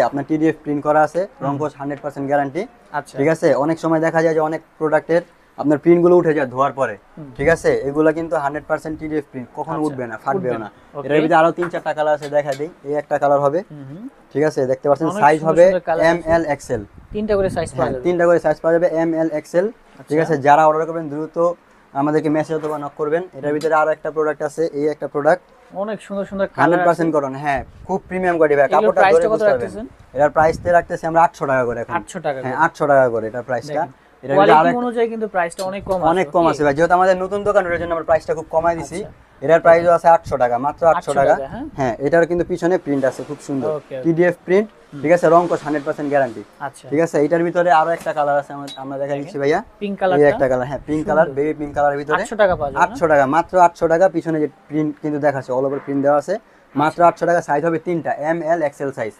আপনার TDF print করা আছে, রংকশ 100% গ্যারান্টি। আচ্ছা ঠিক আছে, অনেক সময় দেখা যায় যে অনেক প্রোডাক্টের আপনার প্রিন্ট গুলো উঠে যায় ধোয়ার পরে। ঠিক আছে, এগুলা কিন্তু 100% টিডিএফ প্রিন্ট, কখনো উঠবে না, ফাটবেও না। এর ভিতরে আরো 3-4টা কালার আছে, দেখা দিই। এই একটা কালার হবে। ঠিক আছে, দেখতে পাচ্ছেন সাইজ হবে এম এল এক্সেল, তিনটা করে সাইজ পাওয়া যাবে। তিনটা করে সাইজ পাওয়া যাবে, এম এল এক্সেল। ঠিক আছে, যারা অর্ডার করবেন দ্রুত আমাদেরকে মেসেজ অথবা নক করবেন। এটার ভিতরে আরো একটা প্রোডাক্ট আছে, এই একটা প্রোডাক্ট অনেক সুন্দর সুন্দর কালার 100% কটন। হ্যাঁ, খুব প্রিমিয়াম কোয়ালিটি ভাই, কাপড়টা ধরে বুঝতে পারবেন। এটার প্রাইসটা রাখতেছি আমরা 800 টাকা করে এখন। 800 টাকা। হ্যাঁ, 800 টাকা করে এটার প্রাইসটা। এটা কোয়ালিটি অনুযায়ী কিন্তু প্রাইসটা অনেক কম আছে ভাই, যেহেতু আমাদের নতুন দোকান, এর জন্য আমরা প্রাইসটা খুব কমাই দিছি। এটার প্রাইসও আছে 800 টাকা, মাত্র 800 টাকা। হ্যাঁ, এটার কিন্তু পিছনে প্রিন্ট আছে খুব সুন্দর, টিডিএফ প্রিন্ট। ঠিক আছে, রংকশ 100% গ্যারান্টি। ঠিক আছে, এটার ভিতরে আরো একটা কালার আছে, আমরা দেখাই দিচ্ছি ভাইয়া। পিঙ্ক কালার, এই একটা কালার, হ্যাঁ পিঙ্ক কালার, বেবি পিঙ্ক কালারের ভিতরে 800 টাকা পাওয়া যাবে। 800 টাকা, মাত্র 800 টাকা। পিছনে যে প্রিন্ট কিন্তু দেখাচ্ছে, অল ওভার প্রিন্ট দেওয়া আছে, মাত্র 800 টাকা। সাইজ হবে তিনটা, এম এল এক্সেল সাইজ।